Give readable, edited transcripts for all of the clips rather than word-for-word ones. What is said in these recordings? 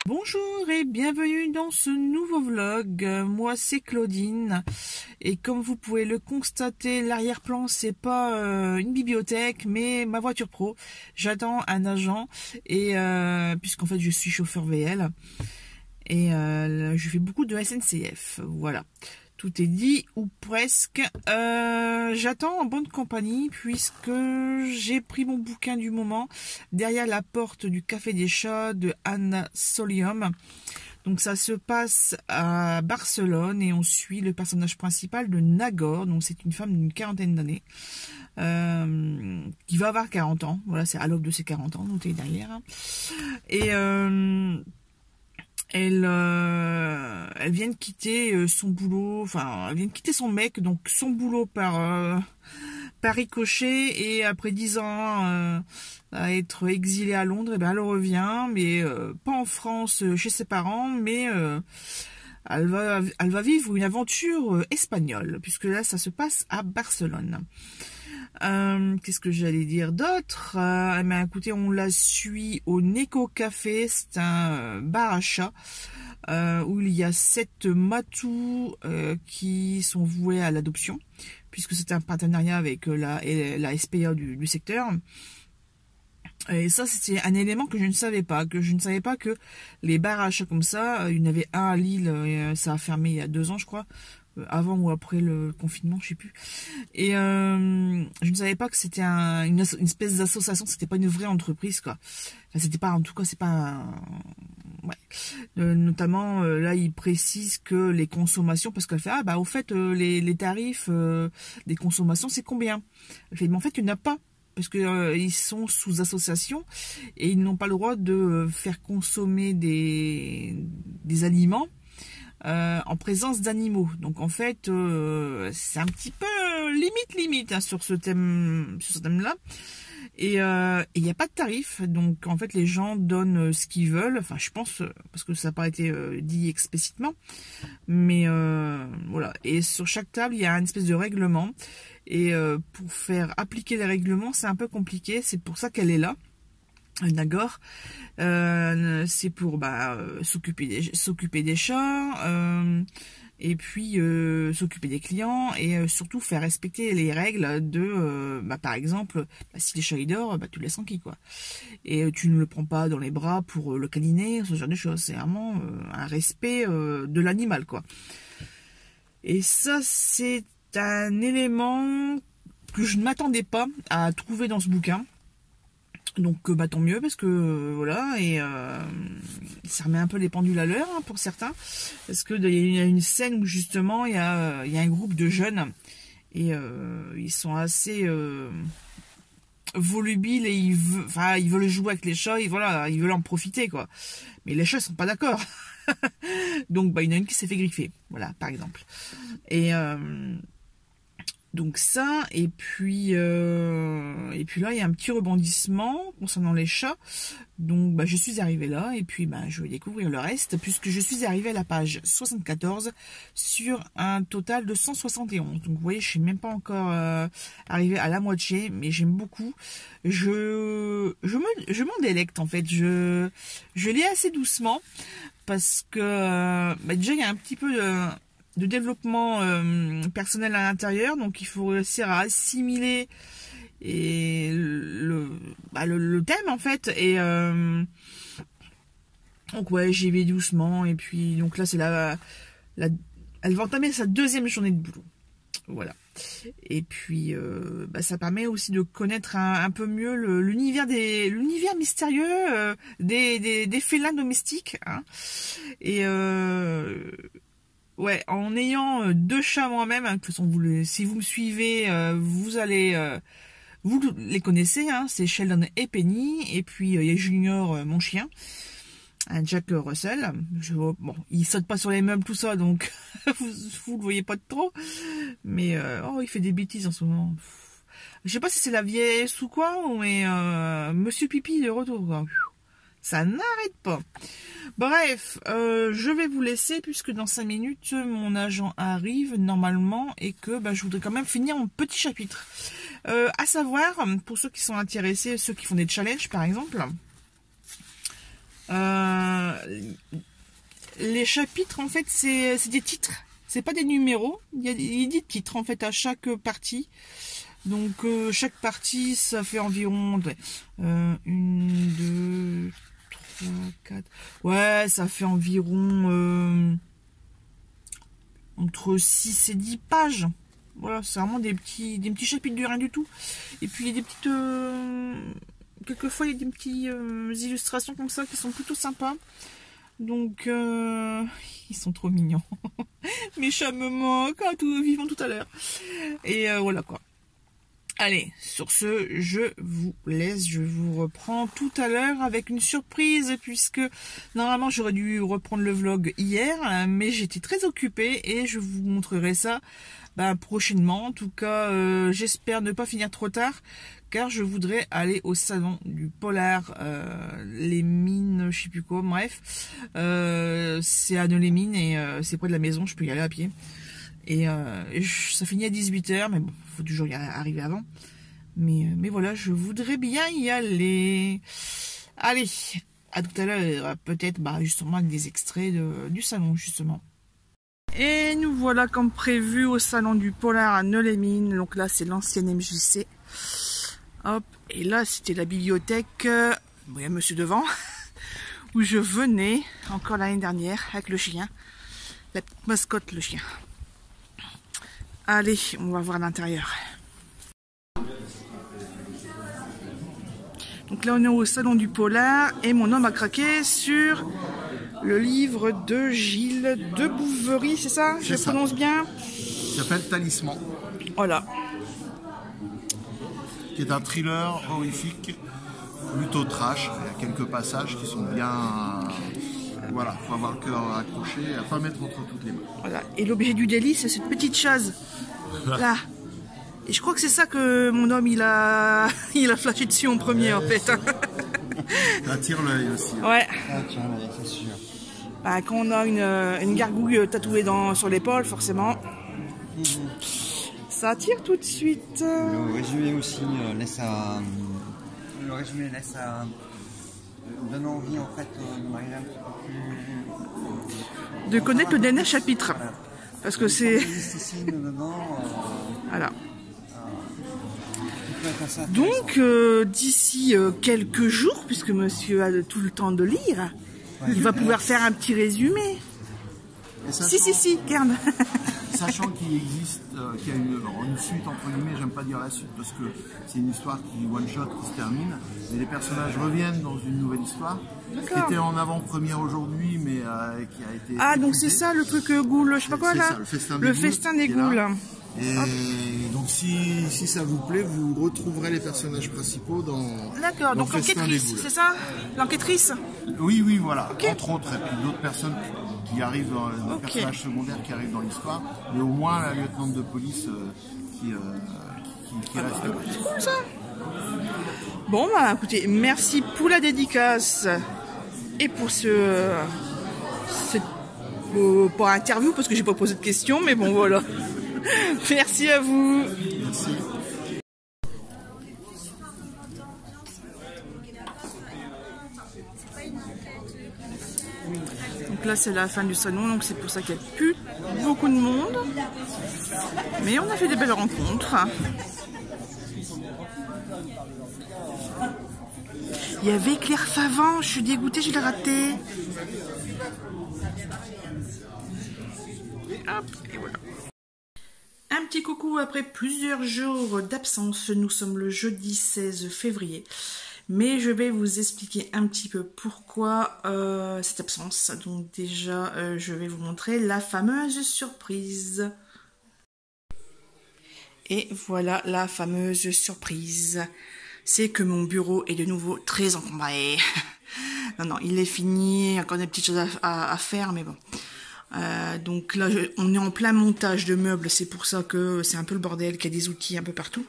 Bonjour et bienvenue dans ce nouveau vlog. Moi c'est Claudine et comme vous pouvez le constater, l'arrière-plan c'est pas une bibliothèque mais ma voiture pro. J'attends un agent et puisqu'en fait je suis chauffeur VL et je fais beaucoup de SNCF. Voilà. Tout est dit, ou presque. J'attends en bonne compagnie puisque j'ai pris mon bouquin du moment derrière la porte du Café des Chats de Anna Solium. Donc ça se passe à Barcelone et on suit le personnage principal de Nagor. Donc c'est une femme d'une quarantaine d'années qui va avoir 40 ans. Voilà, c'est à l'aube de ses 40 ans, notez derrière. Et elle vient de quitter son boulot, enfin, elle vient de quitter son mec, donc son boulot par ricochet, et après 10 ans à être exilée à Londres, et ben elle revient, mais pas en France chez ses parents, mais elle va vivre une aventure espagnole, puisque là ça se passe à Barcelone. Qu'est-ce que j'allais dire d'autre? Ben, écoutez, on la suit au Neko Café, c'est un bar à chats où il y a 7 matous qui sont voués à l'adoption, puisque c'est un partenariat avec la SPA du secteur. Et ça, c'était un élément que je ne savais pas, que les bars à chats comme ça, il y en avait un à Lille, et ça a fermé il y a 2 ans, je crois, avant ou après le confinement, je sais plus. Et je ne savais pas que c'était une espèce d'association, c'était pas une vraie entreprise, quoi. Enfin, c'était pas, en tout cas, c'est pas ouais. Notamment, là, il précise que les consommations, parce qu'elle fait, au fait, les tarifs des consommations, c'est combien? Elle fait, mais en fait, il n'y en a pas. Parce que ils sont sous association et ils n'ont pas le droit de faire consommer des aliments en présence d'animaux. Donc en fait, c'est un petit peu limite hein, sur ce thème-là. Et il n'y a pas de tarif, donc en fait les gens donnent ce qu'ils veulent. Enfin, je pense parce que ça n'a pas été dit explicitement, mais voilà. Et sur chaque table, il y a une espèce de règlement. Et pour faire appliquer les règlements, c'est un peu compliqué. C'est pour ça qu'elle est là. D'accord. C'est pour s'occuper des chats, et puis s'occuper des clients, et surtout faire respecter les règles de par exemple, si les chats ils dorment, tu le laisses tranquille, quoi. Et tu ne le prends pas dans les bras pour le câliner, ce genre de choses. C'est vraiment un respect de l'animal, quoi. Et ça, c'est un élément que je ne m'attendais pas à trouver dans ce bouquin. Donc tant mieux, parce que voilà, et ça remet un peu les pendules à l'heure, hein, pour certains, parce que il y a une scène où justement il y a un groupe de jeunes et ils sont assez volubiles et ils veulent jouer avec les chats, et voilà, ils veulent en profiter, quoi. Mais les chats sont pas d'accord. Donc il y en a une qui s'est fait griffer, voilà, par exemple. Et donc ça, et puis là il y a un petit rebondissement concernant les chats. Donc je suis arrivée là, et puis je vais découvrir le reste, puisque je suis arrivée à la page 74 sur un total de 171. Donc vous voyez, je suis même pas encore arrivée à la moitié, mais j'aime beaucoup. Je m'en délecte, en fait. Je lis assez doucement, parce que déjà il y a un petit peu de développement personnel à l'intérieur, donc il faut réussir à assimiler et le thème, en fait. Et donc ouais, j'y vais doucement, et puis donc là c'est elle va entamer sa 2e journée de boulot, voilà. Et puis ça permet aussi de connaître un peu mieux l'univers mystérieux des félins domestiques, hein. Et ouais, en ayant 2 chats moi-même, hein, de toute façon, si vous me suivez, vous les connaissez, hein, c'est Sheldon et Penny, et puis il y a Junior, mon chien, un Jack Russell. Il saute pas sur les meubles, tout ça, donc vous le voyez pas de trop, mais il fait des bêtises en ce moment. Je sais pas si c'est la vieillesse ou quoi, mais Monsieur Pipi de retour, quoi. Ça n'arrête pas. Bref, je vais vous laisser, puisque dans 5 minutes, mon agent arrive normalement, et que je voudrais quand même finir mon petit chapitre. À savoir, pour ceux qui sont intéressés, ceux qui font des challenges par exemple, Les chapitres, en fait, c'est des titres. C'est pas des numéros. Il y a des titres, en fait, à chaque partie. Donc, chaque partie, ça fait environ... une, deux, trois, quatre... Ouais, ça fait environ... entre 6 et 10 pages. Voilà, c'est vraiment des petits chapitres de rien du tout. Et puis, il y a des petites... quelquefois, il y a des petites illustrations comme ça qui sont plutôt sympas. Donc, ils sont trop mignons. Mes chats me manquent, vivant tout à l'heure. Et voilà quoi. Allez, sur ce, je vous laisse. Je vous reprends tout à l'heure avec une surprise, puisque normalement j'aurais dû reprendre le vlog hier, mais j'étais très occupée et je vous montrerai ça prochainement. En tout cas, j'espère ne pas finir trop tard, car je voudrais aller au salon du polar, les mines, je sais plus quoi, bref. C'est à Neux-les-Mines et c'est près de la maison, je peux y aller à pied. Et ça finit à 18 h, mais bon, faut toujours y arriver avant. Mais voilà, je voudrais bien y aller. Allez, à tout à l'heure, peut-être justement avec des extraits du salon, justement. Et nous voilà comme prévu au salon du polar à Neux-les-Mines. Donc là, c'est l'ancienne MJC. Hop, et là, c'était la bibliothèque. Bon, il y a monsieur devant, où je venais encore l'année dernière avec le chien. La petite mascotte, le chien. Allez, on va voir l'intérieur. Donc là, on est au salon du polar et mon homme a craqué sur le livre de Gilles de Bouverie, c'est ça? Je le prononce bien? Ça s'appelle Talisman. Voilà. Qui est un thriller horrifique, plutôt trash. Il y a quelques passages qui sont bien... Voilà, il faut avoir le cœur accroché et à pas mettre entre toutes les mains. Voilà. Et l'objet du délit, c'est cette petite chose. Là. Et je crois que c'est ça que mon homme, il a flashé dessus en premier, en fait. Ça attire l'œil aussi. Ouais. Ça attire l'œil, c'est sûr. Quand on a une gargouille tatouée sur l'épaule, forcément, ça attire tout de suite. Le résumé aussi laisse à... donne envie, en fait, d'arriver un petit peu plus... de connaître le dernier chapitre. Parce que c'est... Voilà. Donc, d'ici quelques jours, puisque monsieur a tout le temps de lire, il va pouvoir faire un petit résumé. Si, garde. Sachant qu'il existe, qu'il y a une suite, entre guillemets, j'aime pas dire la suite, parce que c'est une histoire qui one-shot, qui se termine, mais les personnages reviennent dans une nouvelle histoire, qui était en avant-première aujourd'hui, mais qui a été... Ah, donc c'est ça, le truc goule, je sais pas quoi, là, ça, le festin des goules. Et donc si ça vous plaît, vous retrouverez les personnages principaux dans... D'accord, donc l'enquêtrice, c'est ça? L'enquêtrice? Oui, voilà, entre autres, et puis d'autres personnes qui arrivent, des personnages secondaires qui arrivent dans l'histoire, mais au moins la lieutenante de police qui reste là. C'est cool ça. Bon, écoutez, merci pour la dédicace et pour pas interview, parce que j'ai pas posé de questions, mais bon, voilà. Merci à vous. Merci. Donc là, c'est la fin du salon, donc c'est pour ça qu'il n'y a plus beaucoup de monde. Mais on a fait des belles rencontres. Il y avait Claire Favant, je suis dégoûtée, je l'ai raté. Hop, et voilà. Un petit coucou après plusieurs jours d'absence. Nous sommes le jeudi 16 février. Mais je vais vous expliquer un petit peu pourquoi cette absence. Donc déjà, je vais vous montrer la fameuse surprise. Et voilà la fameuse surprise. C'est que mon bureau est de nouveau très encombré. Non, il est fini. Il y a encore des petites choses à faire, mais bon. Donc là, on est en plein montage de meubles. C'est pour ça que c'est un peu le bordel, qu'il y a des outils un peu partout.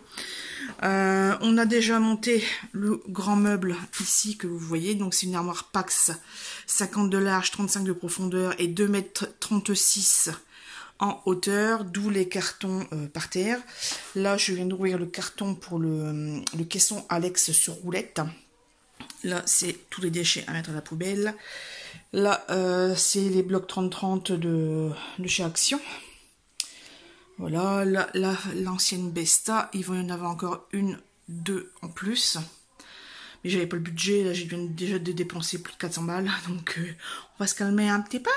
On a déjà monté le grand meuble ici que vous voyez. Donc c'est une armoire Pax 50 de large, 35 de profondeur et 2,36 m en hauteur, d'où les cartons par terre. Là, je viens d'ouvrir le carton pour le caisson Alex sur roulette. Là, c'est tous les déchets à mettre à la poubelle. Là, c'est les blocs 30-30 de chez Action. Voilà, là, l'ancienne Besta, il va y en avoir encore une, deux en plus. Mais j'avais pas le budget, là j'ai déjà dépensé plus de 400 balles, donc on va se calmer un petit peu.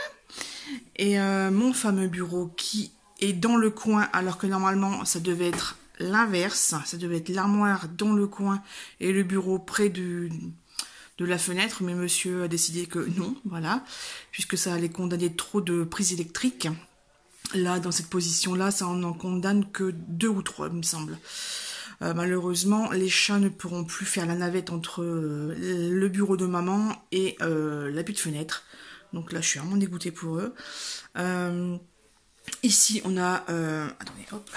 Et mon fameux bureau qui est dans le coin, alors que normalement ça devait être l'inverse. Ça devait être l'armoire dans le coin et le bureau près de la fenêtre. Mais monsieur a décidé que non, voilà, puisque ça allait condamner trop de prises électriques. Là, dans cette position-là, ça en condamne que 2 ou 3, il me semble. Malheureusement, les chats ne pourront plus faire la navette entre le bureau de maman et l'appui de fenêtre. Donc là, je suis vraiment dégoûtée pour eux. Ici, on a... attendez, hop.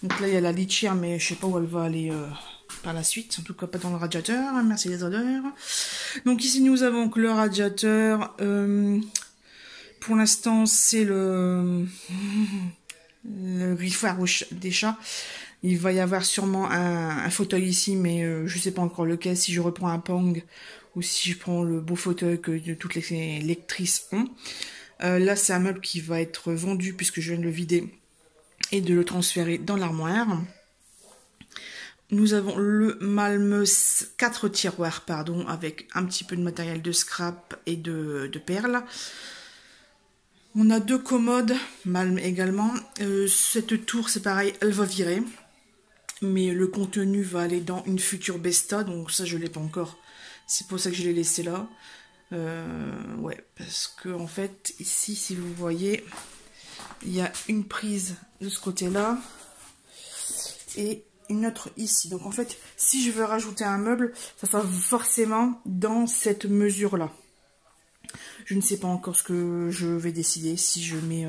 Donc là, il y a la litière, mais je sais pas où elle va aller par la suite. En tout cas, pas dans le radiateur. Merci les odeurs. Donc ici, nous avons que le radiateur. Pour l'instant, c'est le griffoir des chats. Il va y avoir sûrement un fauteuil ici, mais je sais pas encore lequel, si je reprends un Pong ou si je prends le beau fauteuil que toutes les lectrices ont. Là, c'est un meuble qui va être vendu puisque je viens de le vider et de le transférer dans l'armoire. Nous avons le Malme 4 tiroirs, pardon, avec un petit peu de matériel de scrap et de perles. On a 2 commodes, Malm également. Cette tour, c'est pareil, elle va virer. Mais le contenu va aller dans une future Besta, donc ça, je ne l'ai pas encore. C'est pour ça que je l'ai laissé là. Ouais, parce que en fait, ici, si vous voyez, il y a une prise de ce côté-là et une autre ici. Donc en fait, si je veux rajouter un meuble, ça sera forcément dans cette mesure-là. Je ne sais pas encore ce que je vais décider, si je mets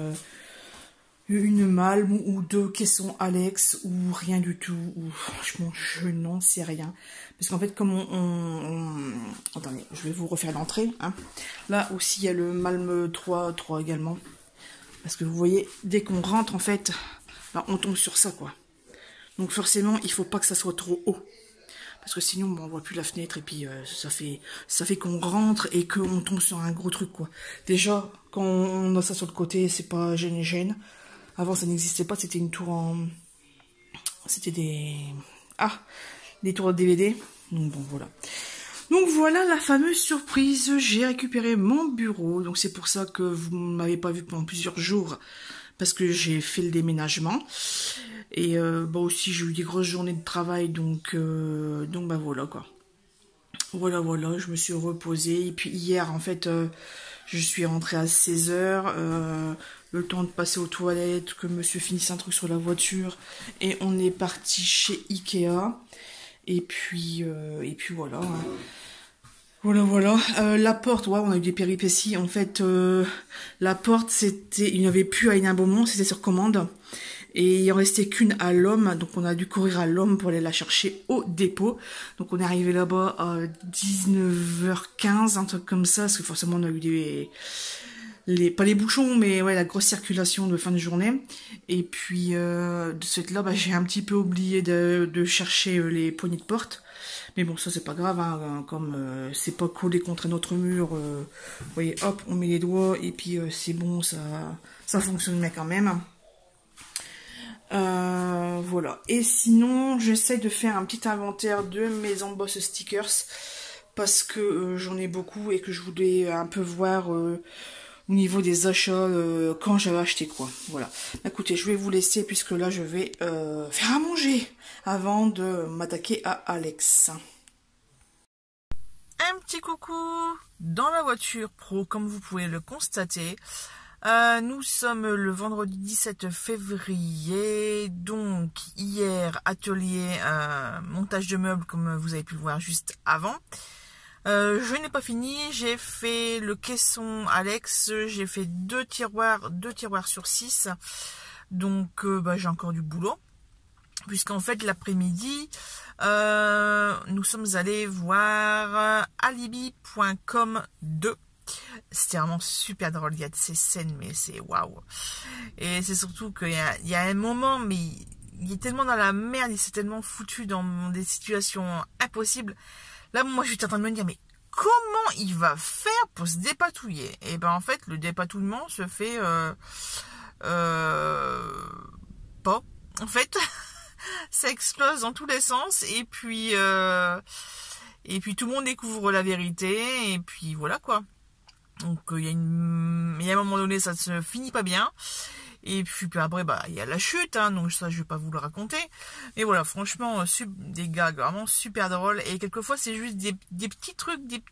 une Malm ou 2 caissons Alex ou rien du tout. Ou franchement, je n'en sais rien. Parce qu'en fait, comme attendez, je vais vous refaire l'entrée. Hein. Là aussi, il y a le Malm 3 également. Parce que vous voyez, dès qu'on rentre, en fait, ben, on tombe sur ça, quoi. Donc forcément, il ne faut pas que ça soit trop haut. Parce que sinon, bon, on voit plus la fenêtre et puis ça fait qu'on rentre et qu'on tombe sur un gros truc, quoi. Déjà, quand on a ça sur le côté, c'est pas gêne. Avant, ça n'existait pas, c'était une tour en... C'était des... Ah, des tours de DVD. Donc bon, voilà. Donc voilà la fameuse surprise. J'ai récupéré mon bureau. Donc c'est pour ça que vous ne m'avez pas vu pendant plusieurs jours. Parce que j'ai fait le déménagement. Et bah aussi j'ai eu des grosses journées de travail, donc bah voilà quoi. Voilà, je me suis reposée. Et puis hier en fait je suis rentrée à 16 h, le temps de passer aux toilettes, que monsieur finisse un truc sur la voiture. Et on est parti chez Ikea. Et puis voilà. Hein. Voilà. La porte, ouais, on a eu des péripéties. En fait, la porte, il n'y avait plus à Hénin Beaumont, c'était sur commande. Et il en restait qu'une à l'homme, donc on a dû courir à l'homme pour aller la chercher au dépôt. Donc on est arrivé là-bas à 19h15, un truc comme ça, parce que forcément on a eu pas les bouchons, mais ouais, la grosse circulation de fin de journée. Et puis de ce fait là, bah, j'ai un petit peu oublié de chercher les poignées de porte. Mais bon, ça c'est pas grave, hein, comme c'est pas collé contre un autre mur, vous voyez, hop, on met les doigts et puis c'est bon, ça fonctionne bien quand même. Voilà. Et sinon, j'essaie de faire un petit inventaire de mes emboss stickers parce que j'en ai beaucoup et que je voulais un peu voir au niveau des achats quand j'avais acheté quoi. Voilà. Écoutez, je vais vous laisser puisque là je vais faire à manger avant de m'attaquer à Alex. Un petit coucou dans la voiture pro, comme vous pouvez le constater. Nous sommes le vendredi 17 février, donc hier atelier montage de meubles comme vous avez pu le voir juste avant. Je n'ai pas fini, j'ai fait le caisson Alex, j'ai fait 2 tiroirs sur 6, donc bah, j'ai encore du boulot. Puisqu'en fait l'après-midi nous sommes allés voir alibi.com 2. C'était vraiment super drôle, il y a de ces scènes mais c'est waouh. Et c'est surtout qu'il y a un moment, mais il est tellement dans la merde, il s'est tellement foutu dans des situations impossibles. Là, moi, je suis en train de me dire, mais comment il va faire pour se dépatouiller? Et ben, en fait, le dépatouillement se fait pas. En fait, ça explose dans tous les sens, et puis tout le monde découvre la vérité, et puis voilà quoi. Donc il y a un moment donné, ça se finit pas bien. Et puis après, bah, il y a la chute, hein, donc ça, je vais pas vous le raconter. Et voilà, franchement, des gags vraiment super drôles. Et quelquefois, c'est juste des petits trucs, des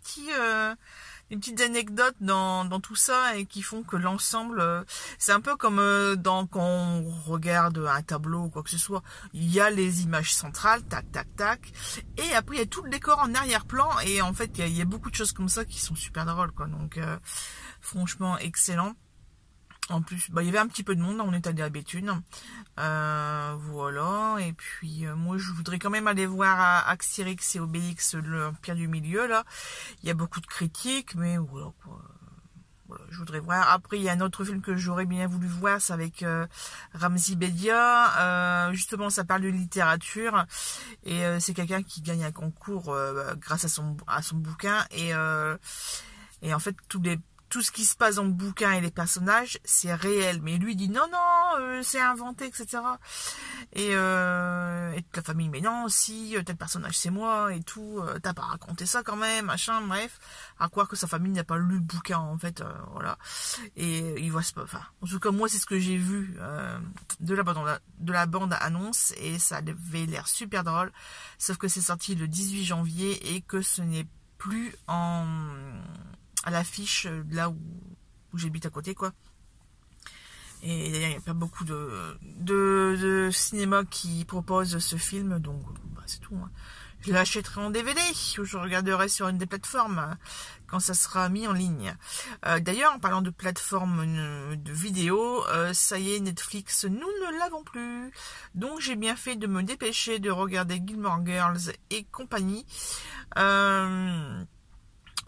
petites anecdotes dans tout ça, et qui font que l'ensemble, c'est un peu comme quand on regarde un tableau ou quoi que ce soit. Il y a les images centrales, tac, tac, tac. Et après, il y a tout le décor en arrière-plan. Et en fait, il y a beaucoup de choses comme ça qui sont super drôles, quoi. Donc, franchement, excellent. En plus, bah, il y avait un petit peu de monde, on est allé à Béthune. Voilà, et puis moi je voudrais quand même aller voir Astérix et Obélix, l'Empire du Milieu, là. Il y a beaucoup de critiques, mais voilà quoi. Voilà, je voudrais voir. Après, il y a un autre film que j'aurais bien voulu voir, c'est avec Ramzy Bedia. Justement, ça parle de littérature, et c'est quelqu'un qui gagne un concours grâce à son bouquin, et en fait tout ce qui se passe dans le bouquin et les personnages, c'est réel. Mais lui dit non, c'est inventé, etc. Et toute la famille, mais non, si, tel personnage c'est moi, et tout, t'as pas raconté ça quand même, machin, bref. À croire que sa famille n'a pas lu le bouquin, en fait, voilà. Et il voit, enfin, en tout cas, moi, c'est ce que j'ai vu de la bande annonce, et ça avait l'air super drôle. Sauf que c'est sorti le 18 janvier, et que ce n'est plus à l'affiche là où j'habite à côté, quoi. Et d'ailleurs, il n'y a pas beaucoup de cinéma qui propose ce film, donc bah, c'est tout, hein. Je l'achèterai en DVD, ou je regarderai sur une des plateformes quand ça sera mis en ligne. D'ailleurs, en parlant de plateforme de vidéo, ça y est, Netflix, nous ne l'avons plus. Donc j'ai bien fait de me dépêcher de regarder Gilmore Girls et compagnie.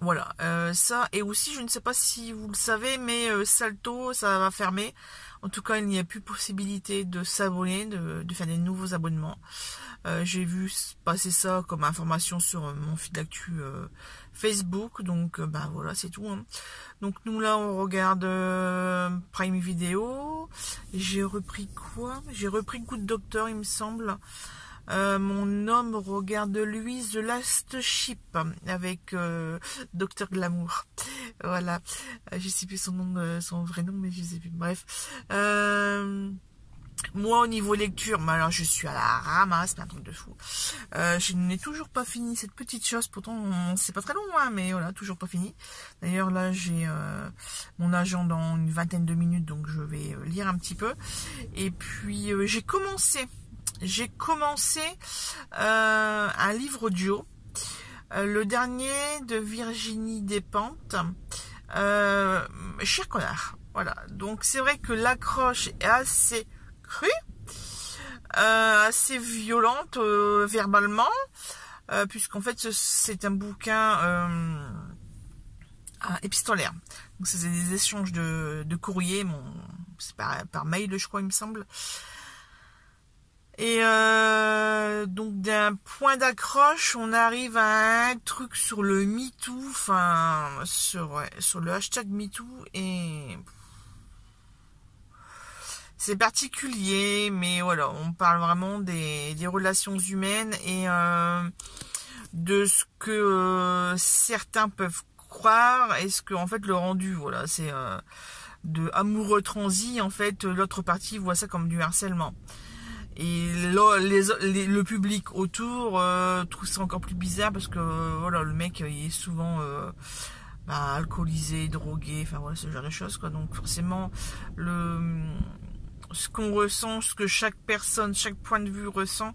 Voilà, ça, et aussi, je ne sais pas si vous le savez, mais Salto, ça va fermer. En tout cas, il n'y a plus possibilité de s'abonner, de faire des nouveaux abonnements. J'ai vu passer ça comme information sur mon fil d'actu Facebook, donc bah voilà, c'est tout, hein. Donc nous là, on regarde Prime Video. J'ai repris quoi? J'ai repris Good Doctor, il me semble. Mon homme regarde lui The Last Ship avec Dr Glamour. Voilà, je sais plus son vrai nom, mais je sais plus. Bref, moi au niveau lecture, mais alors je suis à la ramasse, c'est un truc de fou. Je n'ai toujours pas fini cette petite chose, pourtant c'est pas très long, hein, mais voilà, toujours pas fini. D'ailleurs là j'ai mon agent dans une vingtaine de minutes, donc je vais lire un petit peu. Et puis j'ai commencé un livre audio, le dernier de Virginie Despentes, Cher connard. Voilà, donc c'est vrai que l'accroche est assez crue, assez violente verbalement, puisqu'en fait c'est un bouquin épistolaire. Donc c'est des échanges de courriers, c'est par mail, je crois, il me semble. Et donc d'un point d'accroche, on arrive à un truc sur le MeToo, enfin sur le hashtag MeToo, et c'est particulier, mais voilà, on parle vraiment des relations humaines, et de ce que certains peuvent croire, et ce que en fait le rendu, voilà, c'est de amoureux transi, en fait l'autre partie voit ça comme du harcèlement. Et le public autour trouve ça encore plus bizarre, parce que voilà, le mec il est souvent alcoolisé, drogué, enfin voilà, ce genre de choses, quoi. Donc forcément ce qu'on ressent, ce que chaque personne, chaque point de vue ressent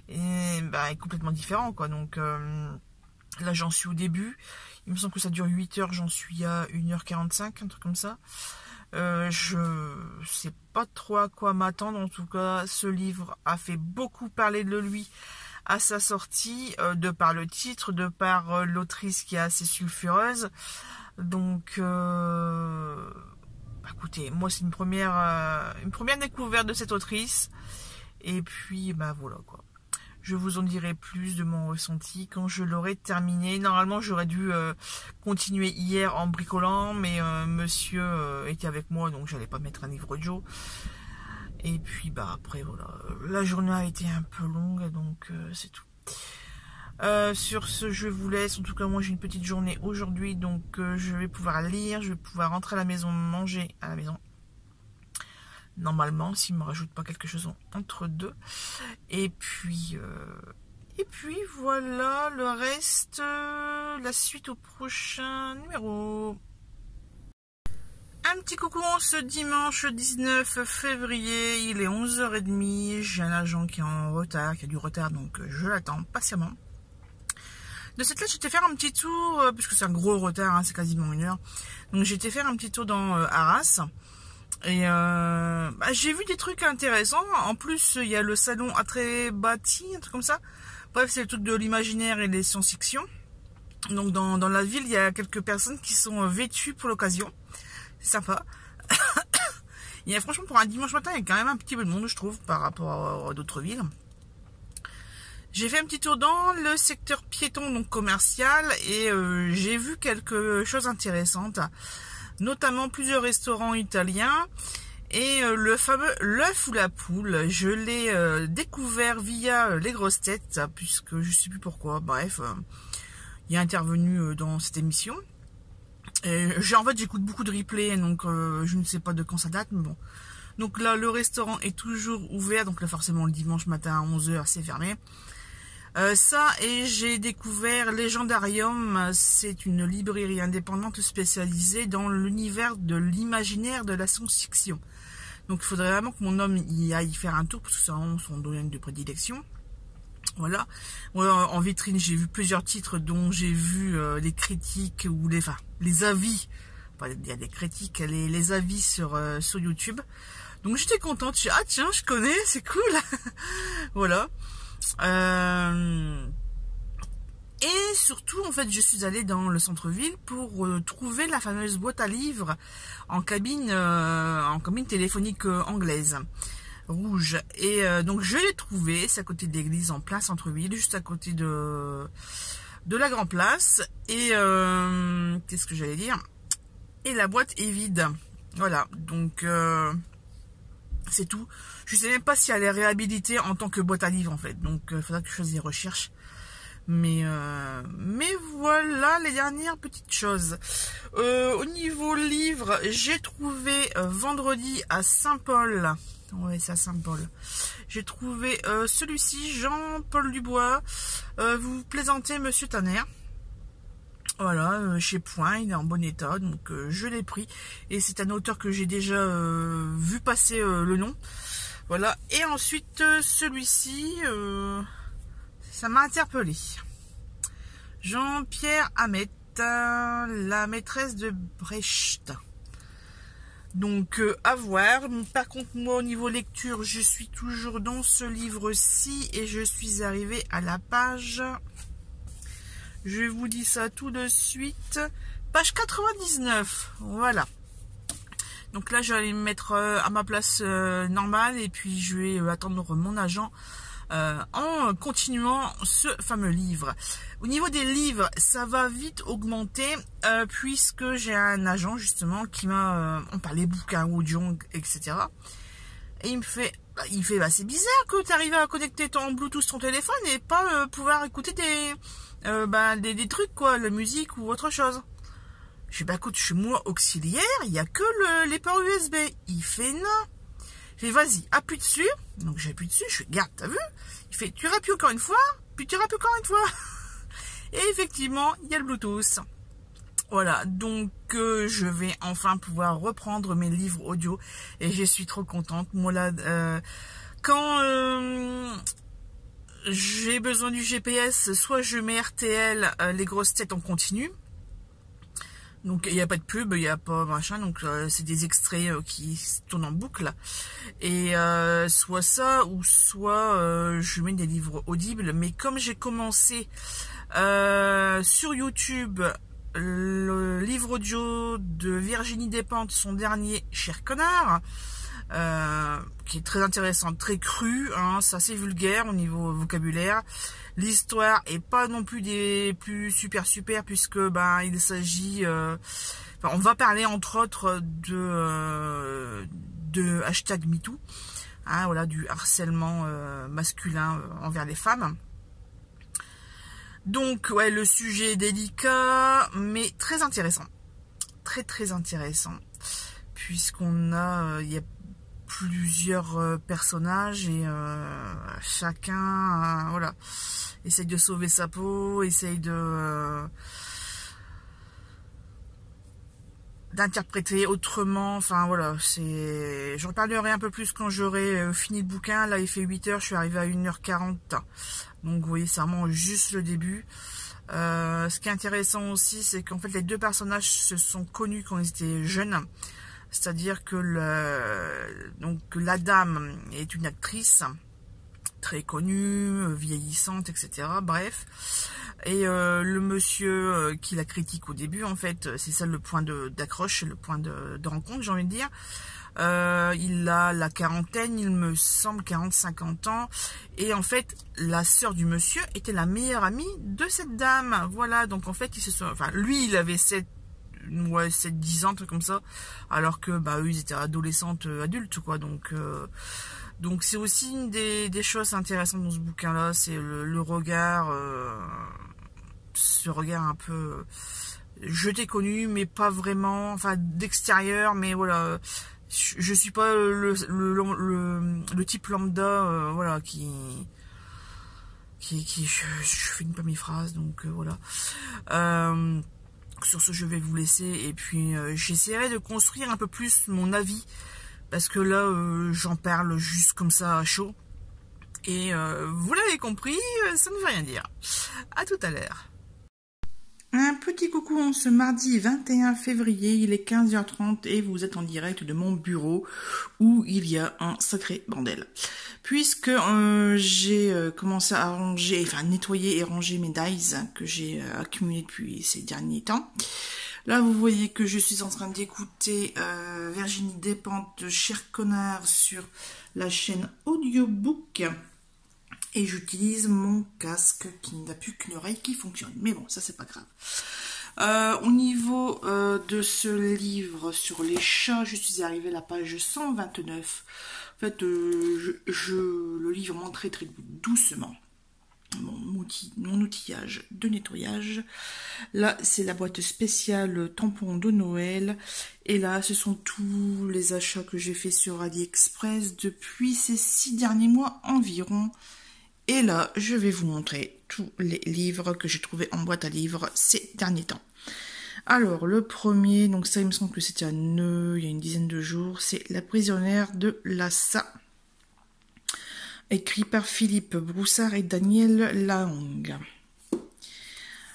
est complètement différent, quoi. Donc là j'en suis au début, il me semble que ça dure 8 heures, j'en suis à 1h45, un truc comme ça. Je sais pas trop à quoi m'attendre. En tout cas, ce livre a fait beaucoup parler de lui à sa sortie, de par le titre, de par l'autrice qui est assez sulfureuse. Donc écoutez, moi c'est une première découverte de cette autrice, Et puis, bah voilà quoi. Je vous en dirai plus de mon ressenti quand je l'aurai terminé. Normalement, j'aurais dû continuer hier en bricolant, mais monsieur était avec moi, donc j'allais pas mettre un livre audio. Et puis, bah après, voilà. La journée a été un peu longue, donc c'est tout. Sur ce, je vous laisse. En tout cas, moi, j'ai une petite journée aujourd'hui, donc je vais pouvoir lire, je vais pouvoir rentrer à la maison, manger à la maison. Normalement, s'il me rajoute pas quelque chose entre deux. Et puis voilà, le reste, la suite au prochain numéro. Un petit coucou ce dimanche 19 février, il est 11h30, j'ai un agent qui est en retard, qui a du retard, donc je l'attends patiemment. De cette lettre, j'étais faire un petit tour, puisque c'est un gros retard, hein, c'est quasiment 1 heure. Donc j'étais faire un petit tour dans Arras. Et j'ai vu des trucs intéressants. En plus, il y a le salon Atrebati, un truc comme ça. Bref, c'est le truc de l'imaginaire et des science-fiction. Donc dans la ville, il y a quelques personnes qui sont vêtues pour l'occasion. C'est sympa. Il y a franchement, pour un dimanche matin, il y a quand même un petit peu de monde, je trouve, par rapport à d'autres villes. J'ai fait un petit tour dans le secteur piéton, donc commercial, et j'ai vu quelque chose d'intéressant. Notamment plusieurs restaurants italiens et le fameux l'œuf ou la poule, je l'ai découvert via les grosses têtes, puisque je sais plus pourquoi, bref, il est intervenu dans cette émission. Et en fait j'écoute beaucoup de replays, donc je ne sais pas de quand ça date, mais bon. Donc là le restaurant est toujours ouvert, donc là forcément le dimanche matin à 11h c'est fermé. Ça, et j'ai découvert Legendarium, c'est une librairie indépendante spécialisée dans l'univers de l'imaginaire de la science-fiction. Donc il faudrait vraiment que mon homme y aille faire un tour, parce que c'est vraiment son domaine de prédilection. Voilà. En vitrine, j'ai vu plusieurs titres dont j'ai vu les critiques ou les avis. Il y a des critiques, les avis sur YouTube. Donc j'étais contente, je suis ah tiens, je connais, c'est cool. Voilà. Et surtout, en fait, je suis allée dans le centre-ville pour trouver la fameuse boîte à livres en cabine téléphonique anglaise, rouge. Et donc, je l'ai trouvée, c'est à côté de l'église, en plein centre-ville, juste à côté de la Grand Place. Et qu'est-ce que j'allais dire? Et la boîte est vide. Voilà, donc c'est tout. Je sais même pas si elle est réhabilitée en tant que boîte à livres en fait. Donc il faudra que je fasse des recherches. Mais voilà les dernières petites choses. Au niveau livre, j'ai trouvé vendredi à Saint-Paul. Ouais, c'est à Saint-Paul. J'ai trouvé celui-ci, Jean-Paul Dubois. Vous plaisantez, Monsieur Tanner. Voilà, chez Point, il est en bon état, donc je l'ai pris. Et c'est un auteur que j'ai déjà vu passer le nom. Voilà, et ensuite celui-ci, ça m'a interpellé. Jean-Pierre Hamet, la maîtresse de Brecht. Donc à voir. Par contre, moi au niveau lecture, je suis toujours dans ce livre-ci et je suis arrivée à la page... Je vous dis ça tout de suite. Page 99. Voilà. Donc là, je vais aller me mettre à ma place normale. Et puis, je vais attendre mon agent en continuant ce fameux livre. Au niveau des livres, ça va vite augmenter. Puisque j'ai un agent, justement, qui m'a... on parlait bouquins, audio, etc. Et il me fait... bah, c'est bizarre que tu arrives à connecter ton Bluetooth ton téléphone et pas pouvoir écouter des trucs quoi, la musique ou autre chose. Je dis bah écoute, chez moi auxiliaire, il y a que les ports USB. Il fait non. Je dis vas-y, appuie dessus. Donc j'appuie dessus, je fais garde, t'as vu? Il fait tu appuies encore une fois, puis tu appuies encore une fois. Et effectivement, il y a le Bluetooth. Voilà, donc je vais enfin pouvoir reprendre mes livres audio et je suis trop contente. Moi là, quand j'ai besoin du GPS, soit je mets RTL, les grosses têtes en continu. Donc il n'y a pas de pub, il n'y a pas machin, donc c'est des extraits qui tournent en boucle. Et soit ça, ou soit je mets des livres audibles. Mais comme j'ai commencé sur YouTube le livre audio de Virginie Despentes, son dernier Cher Connard, qui est très intéressante, très crue, hein, c'est assez vulgaire au niveau vocabulaire. L'histoire est pas non plus des plus super puisque ben il s'agit, on va parler entre autres de hashtag MeToo, hein, voilà, du harcèlement masculin envers les femmes. Donc ouais, le sujet est délicat mais très intéressant, très intéressant, puisqu'on a il y a plusieurs personnages et chacun voilà, essaye de sauver sa peau, essaye de d'interpréter autrement, enfin voilà, c'est, j'en parlerai un peu plus quand j'aurai fini le bouquin. Là il fait 8h, je suis arrivée à 1h40, donc vous voyez, c'est vraiment juste le début. Ce qui est intéressant aussi, c'est qu'en fait les deux personnages se sont connus quand ils étaient jeunes, c'est-à-dire que donc la dame est une actrice très connue, vieillissante, etc. Bref, et le monsieur qui la critique au début, en fait, c'est ça le point d'accroche, le point de rencontre, j'ai envie de dire. Il a la quarantaine, il me semble 40-50 ans, et en fait la sœur du monsieur était la meilleure amie de cette dame, voilà. Donc en fait ils se sont, enfin lui il avait 7-10 ans, truc comme ça, alors que bah eux ils étaient adolescentes, adultes quoi. Donc c'est aussi une des choses intéressantes dans ce bouquin là, c'est le regard, ce regard un peu, je t'ai connu mais pas vraiment, enfin d'extérieur, mais voilà, je suis pas le type lambda, voilà, qui je finis pas mes phrases, donc voilà. Sur ce, je vais vous laisser, et puis j'essaierai de construire un peu plus mon avis, parce que là j'en parle juste comme ça à chaud, et vous l'avez compris, ça ne veut rien dire. À tout à l'heure. Un petit coucou en ce mardi 21 février, il est 15h30 et vous êtes en direct de mon bureau où il y a un sacré bordel. Puisque j'ai commencé à ranger, enfin nettoyer et ranger mes dies que j'ai accumulés depuis ces derniers temps. Là vous voyez que je suis en train d'écouter Virginie Despentes de Cher Connard sur la chaîne Audiobook. Et j'utilise mon casque qui n'a plus qu'une oreille qui fonctionne. Mais bon, ça c'est pas grave. Au niveau de ce livre sur les chats, je suis arrivée à la page 129. En fait, le livre monte très doucement. Mon outillage de nettoyage. Là, c'est la boîte spéciale tampon de Noël. Et là, ce sont tous les achats que j'ai fait sur AliExpress depuis ces 6 derniers mois environ. Et là, je vais vous montrer tous les livres que j'ai trouvés en boîte à livres ces derniers temps. Alors, le premier, donc ça, il me semble que c'était à Neu, il y a une dizaine de jours, c'est La prisonnière de Lhasa, écrit par Philippe Broussard et Daniel Laong.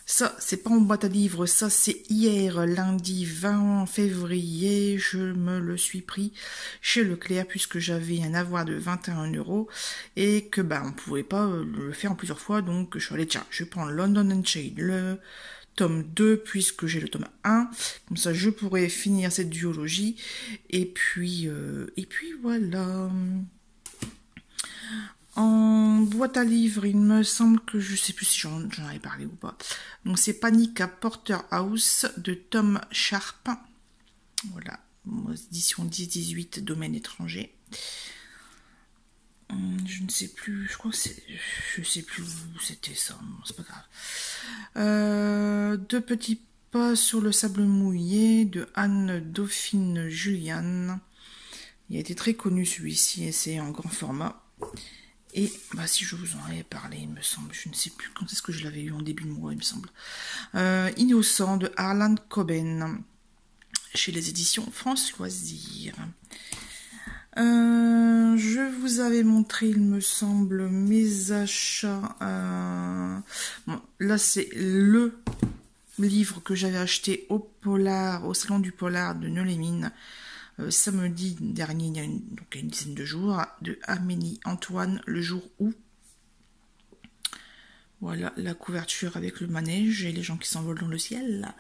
Ça, c'est pas en boîte à livres, ça c'est hier, lundi 20 février, je me le suis pris chez Leclerc puisque j'avais un avoir de 21 € et que bah on pouvait pas le faire en plusieurs fois, donc je suis allée, tiens, je prends London Unchained, le tome 2 puisque j'ai le tome 1, comme ça je pourrais finir cette duologie, et puis voilà. En boîte à livres, il me semble que je sais plus si j'en avais parlé ou pas. Donc c'est Panic à Porterhouse de Tom Sharp. Voilà, édition 10-18, domaine étranger. Je ne sais plus, je crois que c'est, je sais plus où c'était ça, c'est pas grave. Deux petits pas sur le sable mouillé de Anne Dauphine Julian. Il a été très connu celui-ci et c'est en grand format. Et bah, si je vous en avais parlé, il me semble, je ne sais plus quand est-ce que je l'avais eu en début de mois, il me semble. Innocent de Harlan Coben, chez les éditions France Loisirs. Je vous avais montré, il me semble, mes achats. Bon, là, c'est le livre que j'avais acheté au Polar, au Salon du Polar de Neu-les-Mines. Samedi dernier, il y a une dizaine de jours, de Amélie Antoine, Le jour où. Voilà la couverture avec le manège et les gens qui s'envolent dans le ciel.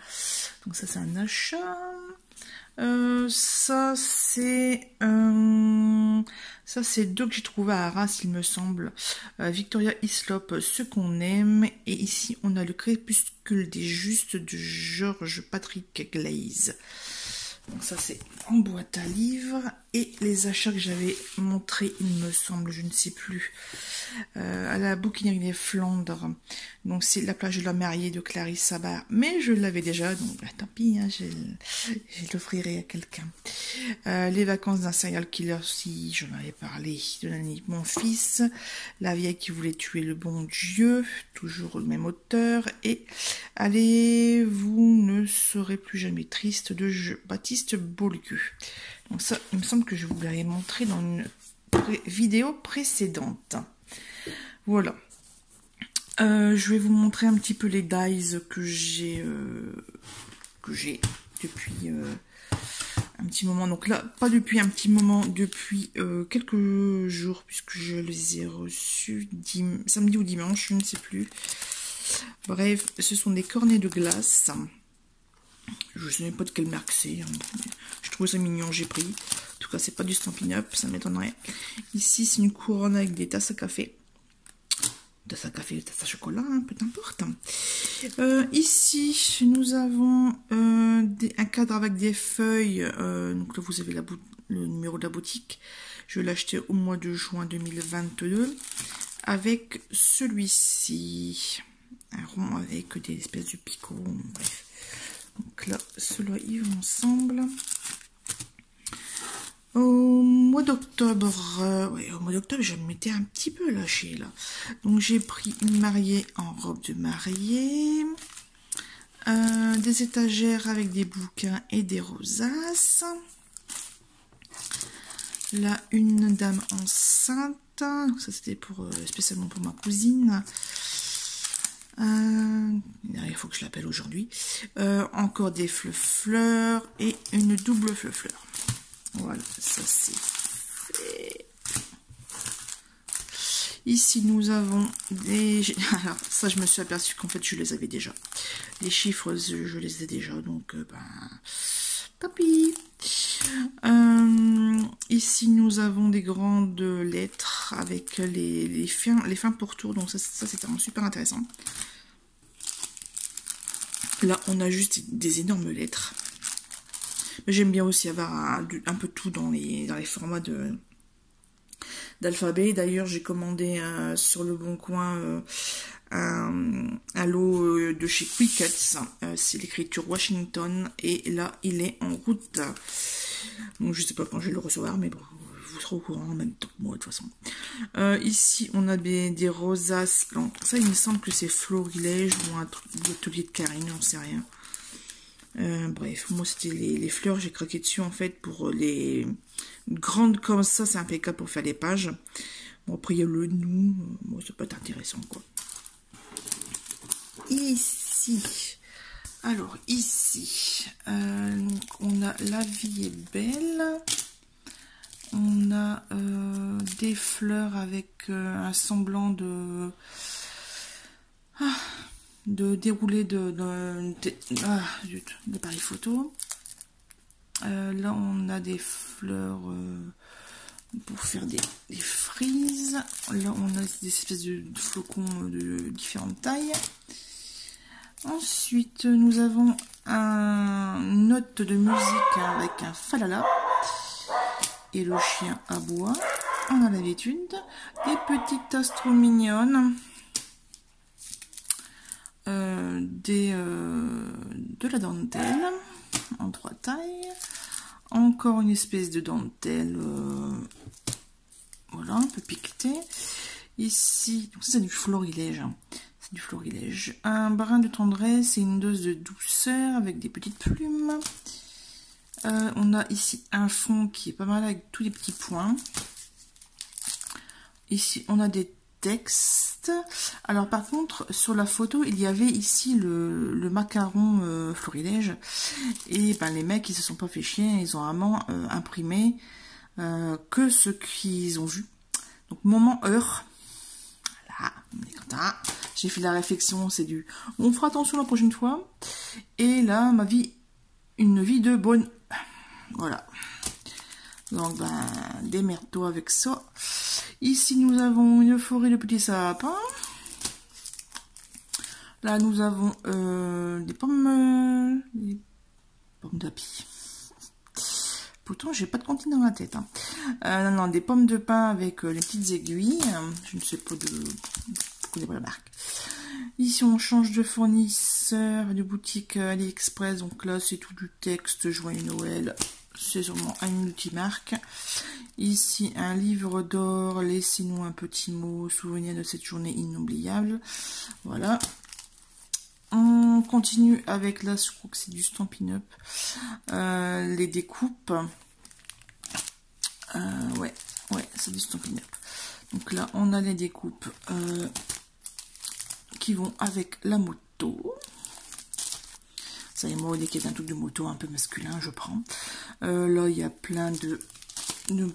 Donc ça c'est un achat. Ça c'est deux que j'ai trouvé à Arras, il me semble. Victoria Hislop, Ce qu'on aime. Et ici, on a Le crépuscule des justes de George Patrick Glaze. Donc ça, c'est en boîte à livres. Et les achats que j'avais montrés, il me semble, je ne sais plus, à la bouquinerie des Flandres. Donc c'est La plage de la mariée de Clarisse Sabar. Mais je l'avais déjà, donc bah, tant pis, hein, je l'offrirai à quelqu'un. Les vacances d'un serial killer, si j'en avais parlé, de Nanny, mon fils. La vieille qui voulait tuer le bon Dieu, toujours le même auteur. Et Allez, vous ne serez plus jamais triste de Baptiste Beaulieu. Donc ça, il me semble que je vous l'avais montré dans une vidéo précédente. Voilà. Je vais vous montrer un petit peu les dies que j'ai depuis un petit moment. Donc là, pas depuis un petit moment, depuis quelques jours, puisque je les ai reçus samedi ou dimanche, je ne sais plus. Bref, ce sont des cornets de glace. Je ne sais même pas de quelle marque c'est. Je trouve ça mignon, j'ai pris. En tout cas, c'est pas du Stampin' Up, ça m'étonnerait. Ici, c'est une couronne avec des tasses à café. Tasses à café, tasses à chocolat, hein, peu importe. Ici, nous avons un cadre avec des feuilles. Donc là, vous avez le numéro de la boutique. Je l'ai acheté au mois de juin 2022. Avec celui-ci. Un rond avec des espèces de picots. Bref. Donc là, ceux-là, ils vont ensemble. Au mois d'octobre, je me m'étais un petit peu lâchée là. Donc j'ai pris une mariée en robe de mariée, des étagères avec des bouquins et des rosaces. Là, une dame enceinte. Donc ça c'était pour spécialement pour ma cousine. Il faut que je l'appelle aujourd'hui. Encore des fleurs et une double fleur. Voilà, ça c'est fait. Ici nous avons des... Alors ça je me suis aperçue qu'en fait je les avais déjà. Les chiffres je les ai déjà, donc tant pis. Ici nous avons des grandes lettres avec les fins pourtours, donc ça c'est vraiment super intéressant. Là on a juste des énormes lettres. J'aime bien aussi avoir un peu tout dans les formats d'alphabet. D'ailleurs, j'ai commandé sur le Bon Coin un lot de chez Quickets. C'est l'écriture Washington. Et là, il est en route. Donc, je ne sais pas quand je vais le recevoir, mais bon, vous serez au courant en même temps que moi, de toute façon. Ici, on a des rosaces. Ça, il me semble que c'est Florilège ou un truc d'atelier de Karine, on ne sait rien. Bref, moi c'était les fleurs, j'ai craqué dessus en fait pour les grandes comme ça, c'est impeccable pour faire les pages. Bon, après il y a le nous, moi ça peut être intéressant quoi. Ici, alors ici, donc on a La vie est belle, on a des fleurs avec un semblant de déroulé d'appareil photo. Là on a des fleurs pour faire des frises. Là on a des espèces de flocons de différentes tailles. Ensuite nous avons une note de musique avec un falala et le chien aboie. On a l'habitude des petites tasses trop mignonnes. De la dentelle en 3 tailles, encore une espèce de dentelle, voilà, un peu piquetée. Ici, donc ça c'est du florilège, hein. C'est du florilège. Un brin de tendresse et une dose de douceur avec des petites plumes. On a ici un fond qui est pas mal avec tous les petits points. Ici, on a des texte. Alors par contre sur la photo il y avait ici le macaron florilège et ben les mecs ils se sont pas fait chier, ils ont vraiment imprimé que ce qu'ils ont vu. Donc moment heure, voilà, on est content. J'ai fait la réflexion, c'est du on fera attention la prochaine fois. Et là une vie de bonne, Voilà. Donc, ben, démerde-toi avec ça. Ici, nous avons une forêt de petits sapins. Là, nous avons des pommes d'api. Pourtant, j'ai pas de comptine dans la tête. Hein. Non, des pommes de pin avec les petites aiguilles. Je ne sais pas je connais pas la marque. Ici, on change de fournisseur de boutique AliExpress. Donc là, c'est tout du texte Joyeux Noël. C'est sûrement une multimarque. Ici, un livre d'or. Laissez-nous un petit mot. Souvenir de cette journée inoubliable. Voilà. On continue avec là, je crois que c'est du Stampin' Up. Les découpes. Ouais, c'est du Stampin' Up. Donc là, on a les découpes qui vont avec la moto. Ça y est, moi, dès qu'il y a un truc de moto un peu masculin, je prends. Là, il y a plein de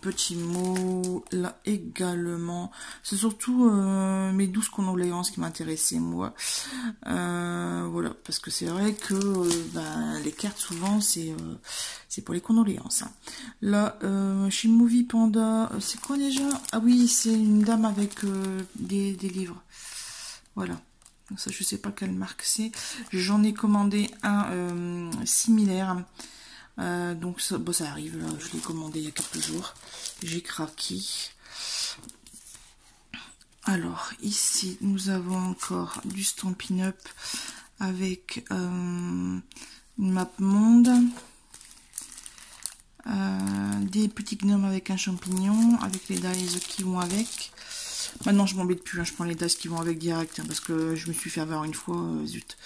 petits mots. Là également, c'est surtout mes 12 condoléances qui m'intéressaient moi. Voilà, parce que c'est vrai que les cartes souvent c'est pour les condoléances. Hein. Là, chez Movie Panda, c'est quoi déjà? Ah oui, c'est une dame avec des livres. Voilà. Ça, je sais pas quelle marque c'est. J'en ai commandé un similaire. Donc ça, bon, ça arrive, là, je l'ai commandé il y a quelques jours, j'ai craqué. Alors ici nous avons encore du Stampin' Up avec une map monde, des petits gnomes avec un champignon, avec les dies qui vont avec. Maintenant je m'embête plus, hein, je prends les dice qui vont avec direct, hein, parce que je me suis fait avoir une fois, zut.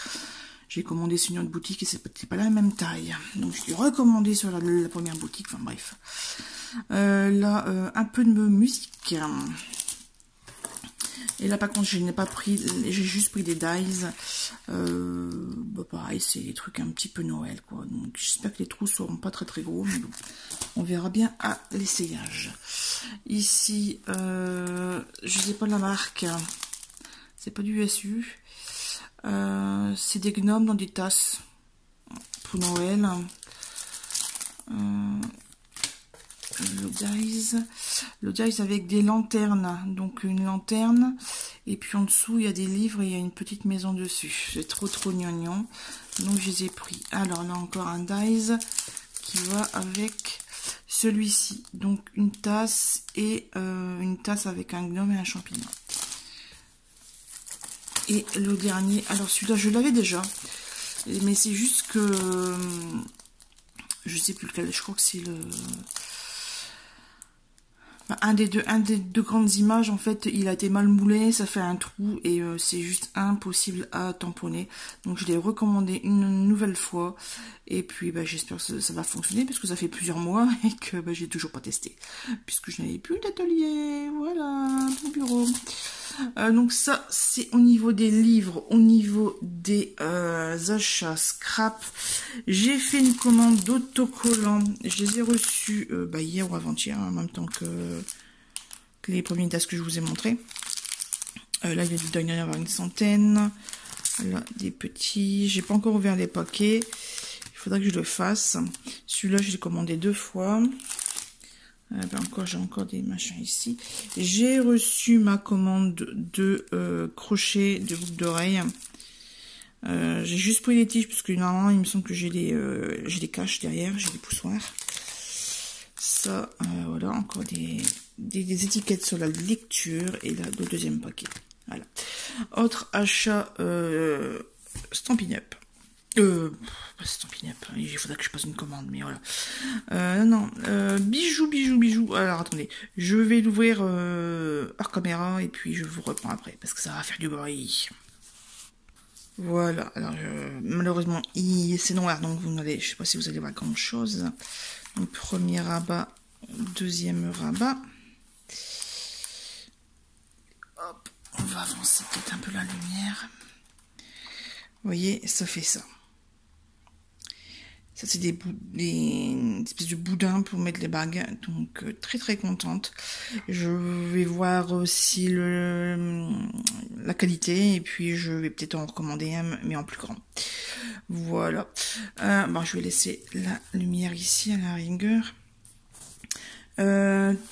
J'ai commandé sur une autre boutique et c'est pas la même taille. Donc je l'ai recommandé sur la première boutique, enfin bref. Là, un peu de musique. Et là par contre je n'ai pas pris, j'ai juste pris des dies. Pareil, c'est des trucs un petit peu Noël quoi. Donc j'espère que les trous seront pas très gros, mais bon, on verra bien à l'essayage. Ici, je sais pas la marque, c'est pas du SU. C'est des gnomes dans des tasses pour Noël. Le dice avec des lanternes, donc une lanterne et puis en dessous il y a des livres et il y a une petite maison dessus. C'est trop gnangnan, donc je les ai pris. Alors là encore un dice qui va avec celui-ci, donc une tasse et une tasse avec un gnome et un champignon. Et le dernier, alors celui-là je l'avais déjà, mais c'est juste que je sais plus lequel, je crois que c'est le un des deux grandes images. En fait il a été mal moulé, ça fait un trou et c'est juste impossible à tamponner, donc je l'ai recommandé une nouvelle fois et puis j'espère que ça va fonctionner parce que ça fait plusieurs mois et que j'ai toujours pas testé puisque je n'avais plus d'atelier. Voilà mon bureau. Donc ça c'est au niveau des livres. Au niveau des achats scrap, j'ai fait une commande d'autocollants. Je les ai reçus hier ou avant-hier, en même temps que les premiers tasses que je vous ai montrés. Là il y a du dernier, il y en a une centaine. Là des petits, j'ai pas encore ouvert les paquets, il faudra que je le fasse. Celui-là je l'ai commandé 2 fois. J'ai encore des machins ici. J'ai reçu ma commande de crochet de boucles d'oreilles. J'ai juste pris les tiges parce que normalement il me semble que j'ai des caches derrière, j'ai des poussoirs. Ça, voilà, encore des étiquettes sur la lecture et là le deuxième paquet. Voilà. Autre achat Stampin' Up. Stampin' Up, il faudrait que je passe une commande, mais voilà. Bijoux. Alors attendez, je vais l'ouvrir hors caméra et puis je vous reprends après parce que ça va faire du bruit. Voilà, alors malheureusement c'est noir donc je sais pas si vous allez voir grand chose. Donc premier rabat, deuxième rabat. Hop, on va avancer peut-être un peu la lumière. Vous voyez, ça fait ça. Ça, c'est des espèces de boudins pour mettre les bagues. Donc, très très contente. Je vais voir aussi la qualité. Et puis, je vais peut-être en recommander un, mais en plus grand. Voilà. Bon, je vais laisser la lumière ici à la rigueur.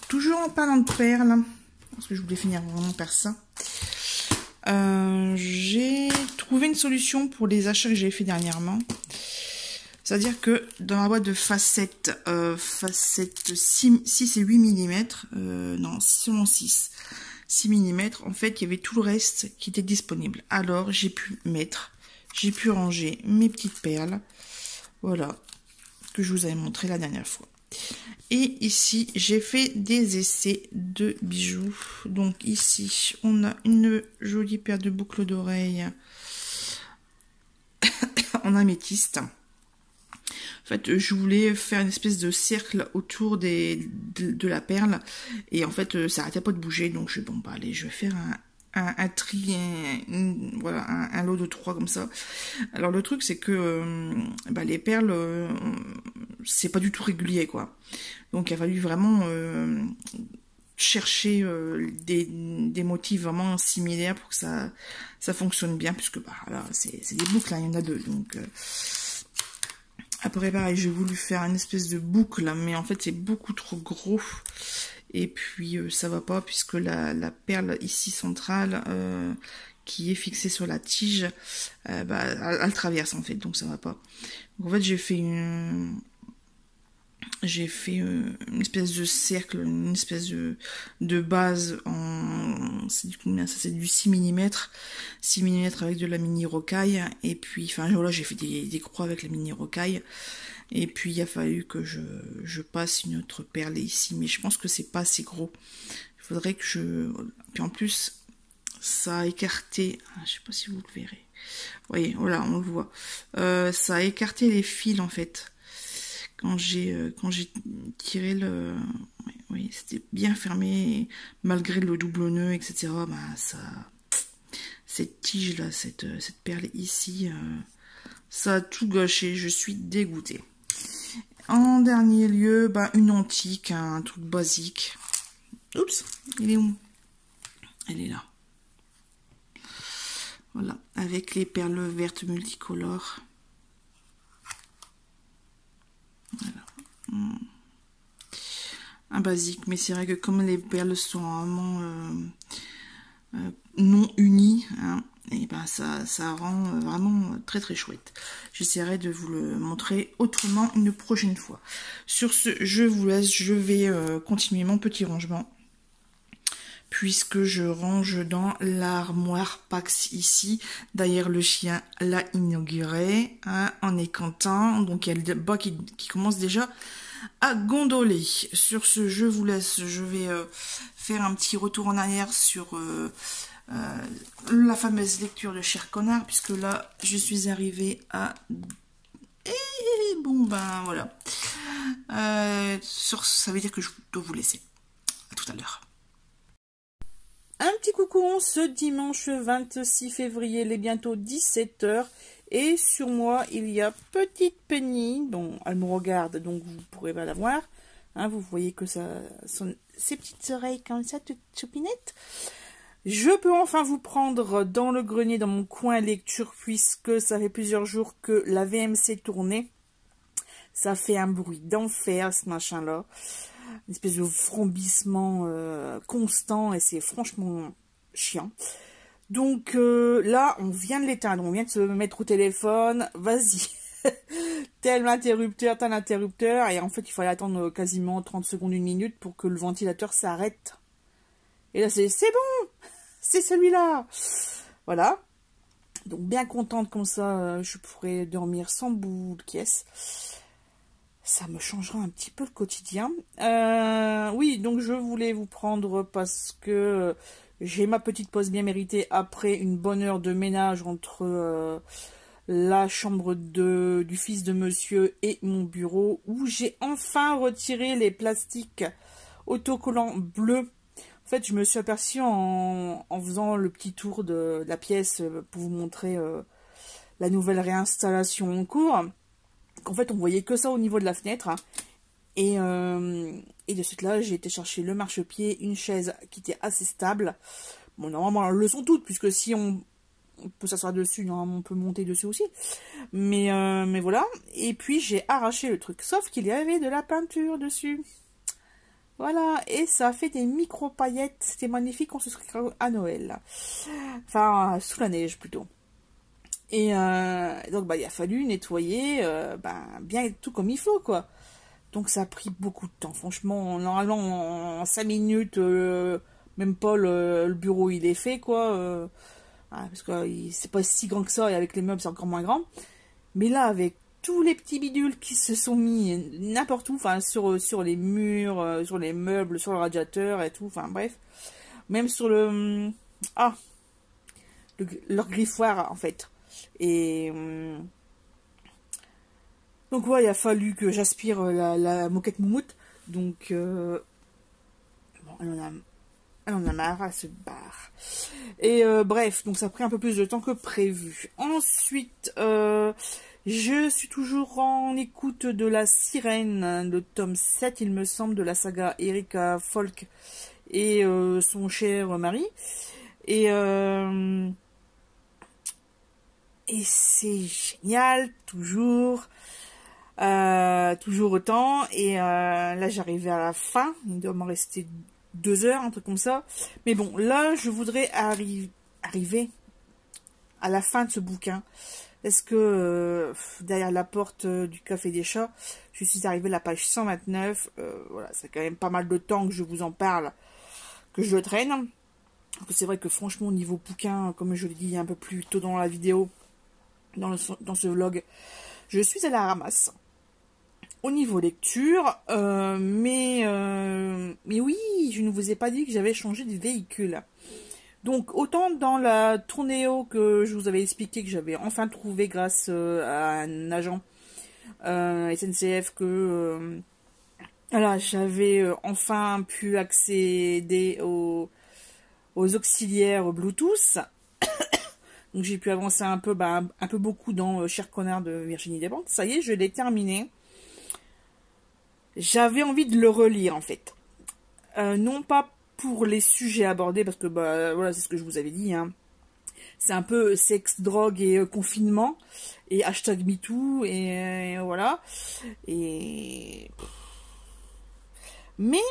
Toujours en parlant de perles, parce que je voulais finir vraiment par ça. J'ai trouvé une solution pour les achats que j'ai fait dernièrement. C'est-à-dire que dans la boîte de facettes, 6 et 8 mm, non, seulement 6 mm, en fait, il y avait tout le reste qui était disponible. Alors, j'ai pu ranger mes petites perles, voilà, que je vous avais montré la dernière fois. Et ici, j'ai fait des essais de bijoux. Donc ici, on a une jolie paire de boucles d'oreilles en améthyste. En fait, je voulais faire une espèce de cercle autour de la perle. Et en fait, ça n'arrêtait pas de bouger. Donc, bon, bah, allez, je vais faire un tri, voilà, un lot de 3 comme ça. Alors, le truc, c'est que bah, les perles, c'est pas du tout régulier, quoi. Donc, il a fallu vraiment chercher des motifs vraiment similaires pour que ça fonctionne bien. Puisque, bah, là, c'est des boucles, hein, il y en a 2. Donc... Après, pareil, j'ai voulu faire une espèce de boucle, mais en fait, c'est beaucoup trop gros. Et puis, ça va pas, puisque la perle ici centrale, qui est fixée sur la tige, bah, elle traverse, en fait, donc ça va pas. Donc, en fait, j'ai fait une espèce de cercle, une espèce de base en... C'est du combien ça? C'est du 6 mm. 6 mm avec de la mini rocaille. Et puis, enfin voilà, j'ai fait des croix avec la mini rocaille. Et puis, il a fallu que je passe une autre perle ici. Mais je pense que c'est pas assez gros. Il faudrait que je... Puis en plus, ça a écarté... Je sais pas si vous le verrez. Vous voyez, voilà, on le voit. Ça a écarté les fils, en fait. Quand j'ai tiré le... Oui, c'était bien fermé, malgré le double nœud, etc. Bah, ça... Cette tige-là, cette perle ici, ça a tout gâché. Je suis dégoûtée. En dernier lieu, bah, une antique, un truc basique. Oups, il est où? Elle est là. Voilà, avec les perles vertes multicolores. Voilà. Un basique, mais c'est vrai que comme les perles sont vraiment non unies, hein, et ben ça rend vraiment très très chouette. J'essaierai de vous le montrer autrement une prochaine fois. Sur ce, je vous laisse, je vais continuer mon petit rangement, puisque je range dans l'armoire Pax ici. D'ailleurs, le chien l'a inauguré, hein, on est content. Donc, il y a le bas qui commence déjà à gondoler. Sur ce, je vous laisse. Je vais faire un petit retour en arrière sur la fameuse lecture de Cher Connard, puisque là, je suis arrivée à... Et bon, ben, voilà. Ça veut dire que je dois vous laisser. À tout à l'heure. Un petit coucou ce dimanche 26 février, il est bientôt 17 h. Et sur moi, il y a Petite Penny. Bon, elle me regarde, donc vous pourrez pas la voir. Hein, vous voyez que ça, ses petites oreilles comme ça, toutes choupinettes. Je peux enfin vous prendre dans le grenier, dans mon coin lecture, puisque ça fait plusieurs jours que la VMC tournait. Ça fait un bruit d'enfer, ce machin-là. Une espèce de frombissement constant, et c'est franchement chiant. Donc là, on vient de l'éteindre, on vient de se mettre au téléphone, vas-y. Tel interrupteur, et en fait, il fallait attendre quasiment 30 secondes, 1 minute pour que le ventilateur s'arrête. Et là, c'est bon, c'est celui-là. Voilà. Donc, bien contente comme ça, je pourrais dormir sans bout de caisse. Ça me changera un petit peu le quotidien. Oui, donc je voulais vous prendre parce que j'ai ma petite pause bien méritée après une bonne heure de ménage entre la chambre du fils de monsieur et mon bureau, où j'ai enfin retiré les plastiques autocollants bleus. En fait, je me suis aperçue en faisant le petit tour de la pièce pour vous montrer la nouvelle réinstallation en cours, qu'en fait on voyait que ça au niveau de la fenêtre, hein. Et de suite là, j'ai été chercher le marchepied, une chaise qui était assez stable. Bon, normalement, elles le sont toutes, puisque si on peut s'asseoir dessus, normalement, on peut monter dessus aussi. Mais voilà. Et puis, j'ai arraché le truc. Sauf qu'il y avait de la peinture dessus. Voilà. Et ça a fait des micro-paillettes. C'était magnifique. On se serait à Noël. Enfin, sous la neige, plutôt. Et donc, bah, il a fallu nettoyer, bien tout comme il faut, quoi. Donc ça a pris beaucoup de temps. Franchement, normalement, en 5 minutes, même pas le bureau il est fait, quoi. Parce que c'est pas si grand que ça, et avec les meubles c'est encore moins grand. Mais là, avec tous les petits bidules qui se sont mis n'importe où, enfin sur les murs, sur les meubles, sur le radiateur et tout, enfin bref. Même sur leur griffoir en fait. Et... donc ouais, il a fallu que j'aspire la moquette moumoute. Donc, bon, elle en a marre, elle se barre. Et bref, donc ça a pris un peu plus de temps que prévu. Ensuite, je suis toujours en écoute de La Sirène, le tome 7, il me semble, de la saga Erika Folk et son cher mari. Et c'est génial, toujours. Toujours autant. Et là, j'arrivais à la fin. Il doit m'en rester 2 heures, un truc comme ça. Mais bon, là, je voudrais arriver à la fin de ce bouquin. Parce que derrière la porte du Café des Chats, je suis arrivée à la page 129. Voilà, c'est quand même pas mal de temps que je vous en parle, que je le traîne. C'est vrai que franchement, au niveau bouquin, comme je l'ai dit un peu plus tôt dans la vidéo, dans ce vlog, je suis à la ramasse. Au niveau lecture, mais oui, je ne vous ai pas dit que j'avais changé de véhicule. Donc, autant dans la Tournéo que je vous avais expliqué que j'avais enfin trouvé grâce à un agent SNCF que voilà, j'avais enfin pu accéder aux auxiliaires Bluetooth. Donc, j'ai pu avancer un peu beaucoup dans Cher Connard de Virginie Despentes. Ça y est, je l'ai terminé. J'avais envie de le relire en fait. Non pas pour les sujets abordés, parce que voilà, c'est ce que je vous avais dit, hein. C'est un peu sexe, drogue et confinement, et hashtag MeToo, et voilà. Mais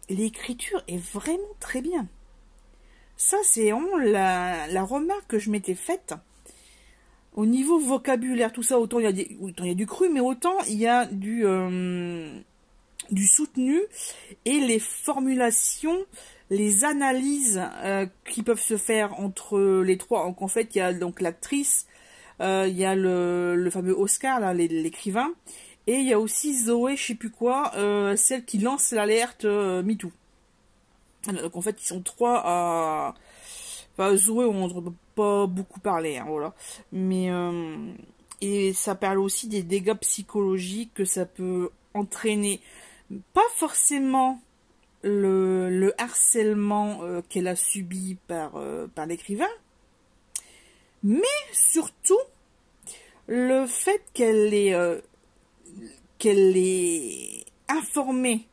l'écriture est vraiment très bien. Ça, c'est vraiment la remarque que je m'étais faite. Au niveau vocabulaire, tout ça, autant il y a du cru, mais autant il y a du soutenu, et les formulations, les analyses qui peuvent se faire entre les trois. Donc en fait, il y a donc l'actrice, il y a le fameux Oscar, là, l'écrivain, et il y a aussi Zoé, je sais plus quoi, celle qui lance l'alerte MeToo. Donc en fait, ils sont trois à... Enfin, Zoé, on ne peut pas beaucoup parler, hein, voilà. Mais... et ça parle aussi des dégâts psychologiques que ça peut entraîner. Pas forcément le harcèlement qu'elle a subi par l'écrivain, mais surtout le fait qu'elle ait informé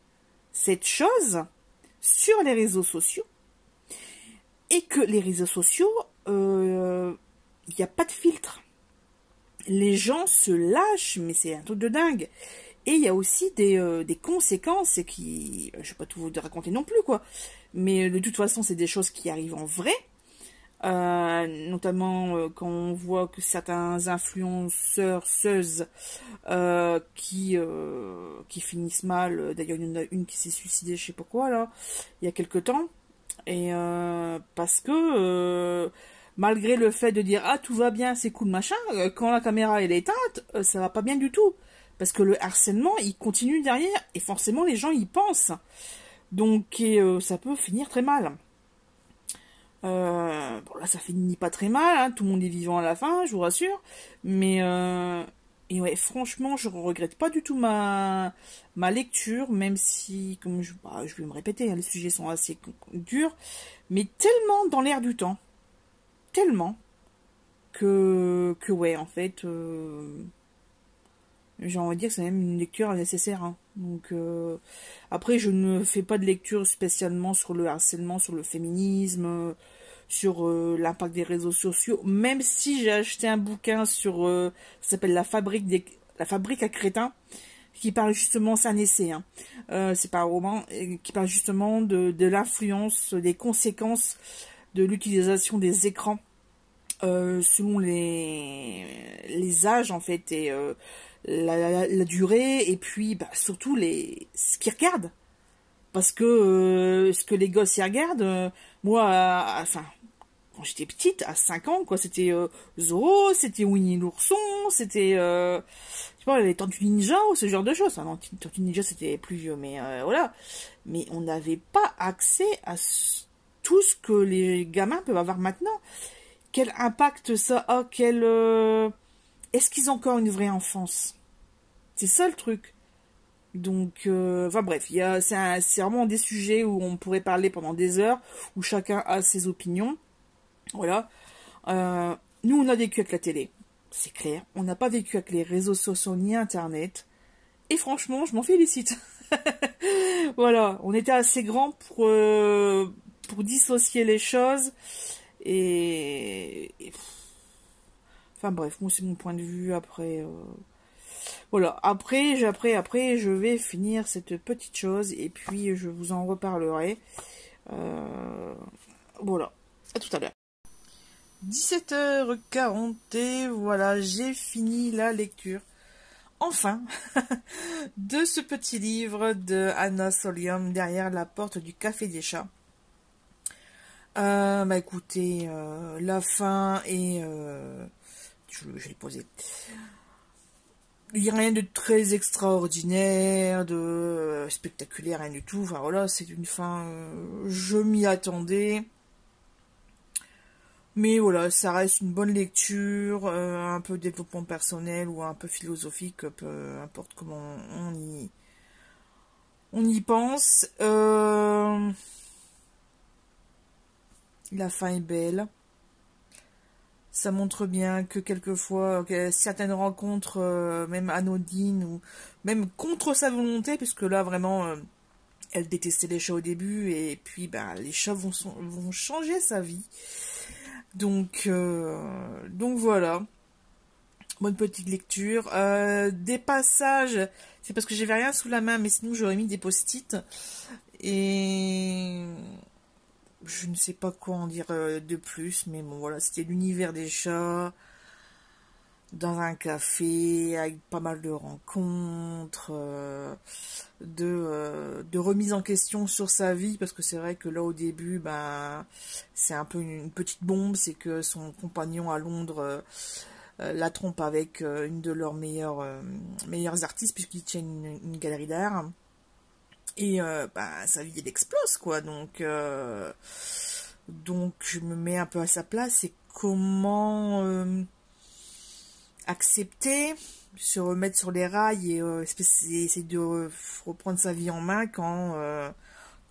cette chose sur les réseaux sociaux, et que les réseaux sociaux, il n'y a pas de filtre. Les gens se lâchent, mais c'est un truc de dingue. Et il y a aussi des conséquences qui... Je ne vais pas tout vous raconter non plus, quoi. Mais de toute façon, c'est des choses qui arrivent en vrai. Notamment quand on voit que certains influenceurs qui finissent mal. D'ailleurs, il y en a une qui s'est suicidée, je sais pas quoi, là, il y a quelque temps. Et parce que... malgré le fait de dire « Ah, tout va bien, c'est cool, machin », quand la caméra elle est éteinte, ça va pas bien du tout. Parce que le harcèlement, il continue derrière, et forcément, les gens y pensent. Donc, ça peut finir très mal. Bon, là, ça finit pas très mal, hein, tout le monde est vivant à la fin, je vous rassure. Mais, et ouais, franchement, je regrette pas du tout ma lecture, même si, comme je vais me répéter, hein, les sujets sont assez durs, mais tellement dans l'air du temps. Tellement que ouais, en fait... j'ai envie de dire que c'est même une lecture nécessaire. Hein. Donc après, je ne fais pas de lecture spécialement sur le harcèlement, sur le féminisme, sur l'impact des réseaux sociaux. Même si j'ai acheté un bouquin sur, ça s'appelle La fabrique à crétins, qui parle justement, c'est un essai, hein. C'est pas un roman, qui parle justement de l'influence, des conséquences de l'utilisation des écrans selon les âges en fait et la durée et puis bah, surtout ce qu'ils regardent parce que ce que les gosses y regardent moi enfin quand j'étais petite à 5 ans quoi c'était Zorro, c'était Winnie l'ourson, c'était je sais pas les Tortues Ninja ou ce genre de choses. Enfin, non, Tortues Ninja c'était plus vieux mais voilà, mais on n'avait pas accès à tout ce que les gamins peuvent avoir maintenant. Quel impact ça a, est-ce qu'ils ont encore une vraie enfance? C'est ça le truc. Donc, enfin bref, c'est vraiment des sujets où on pourrait parler pendant des heures, où chacun a ses opinions. Voilà. Nous, on a vécu avec la télé, c'est clair. On n'a pas vécu avec les réseaux sociaux ni Internet. Et franchement, je m'en félicite. Voilà, on était assez grands pour dissocier les choses. Enfin bref, moi c'est mon point de vue. Après, voilà. Après, je vais finir cette petite chose et puis je vous en reparlerai. Voilà. À tout à l'heure. 17h40 et voilà, j'ai fini la lecture. Enfin, de ce petit livre de Anna Solium, Derrière la porte du Café des Chats. Bah écoutez, la fin est... je vais le poser. Il n'y a rien de très extraordinaire, de spectaculaire, rien du tout. Enfin voilà, c'est une fin... je m'y attendais. Mais voilà, ça reste une bonne lecture, un peu développement personnel ou un peu philosophique, peu importe comment on y pense. La fin est belle. Ça montre bien que quelquefois, certaines rencontres, même anodines, ou même contre sa volonté, puisque là, vraiment, elle détestait les chats au début, et puis bah, les chats vont changer sa vie. Donc voilà. Bonne petite lecture. Des passages, c'est parce que j'avais rien sous la main, mais sinon j'aurais mis des post-it. Et... je ne sais pas quoi en dire de plus, mais bon voilà, c'était l'univers des chats, dans un café, avec pas mal de rencontres, de remise en question sur sa vie, parce que c'est vrai que là au début, ben, c'est un peu une petite bombe, c'est que son compagnon à Londres la trompe avec une de leurs meilleurs artistes, puisqu'il tient une galerie d'art. Et bah, sa vie elle explose quoi, donc je me mets un peu à sa place et comment accepter, se remettre sur les rails et essayer de reprendre sa vie en main quand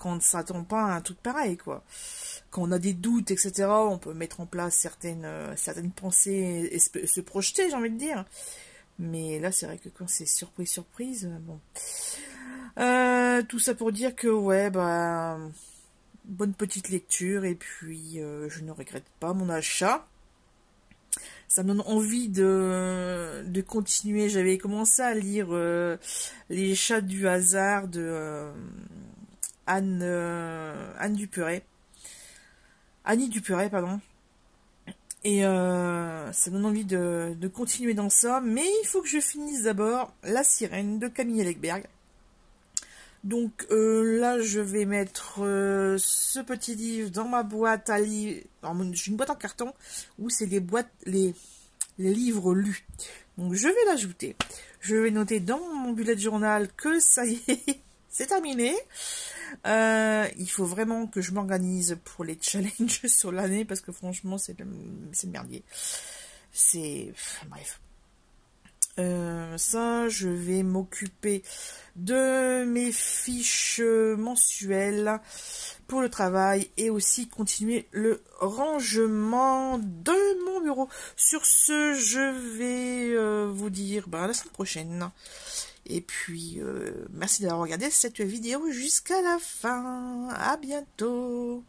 on ne s'attend pas à un truc pareil quoi. Quand on a des doutes etc, on peut mettre en place certaines pensées et se projeter, j'ai envie de dire, mais là c'est vrai que quand c'est surprise bon. Tout ça pour dire que ouais bah bonne petite lecture et puis je ne regrette pas mon achat. Ça me donne envie de continuer. J'avais commencé à lire Les Chats du hasard de Annie Duperret, pardon. Et ça me donne envie de continuer dans ça, mais il faut que je finisse d'abord La Sirène de Camille Legberg. Donc là, je vais mettre ce petit livre dans ma boîte à livres. J'ai une boîte en carton où c'est les livres lus. Donc je vais l'ajouter. Je vais noter dans mon bullet journal que ça y est, c'est terminé. Il faut vraiment que je m'organise pour les challenges sur l'année parce que franchement, c'est le merdier. Bref. Ça, je vais m'occuper de mes fiches mensuelles pour le travail et aussi continuer le rangement de mon bureau. Sur ce, je vais vous dire à la semaine prochaine. Et puis, merci d'avoir regardé cette vidéo jusqu'à la fin. À bientôt.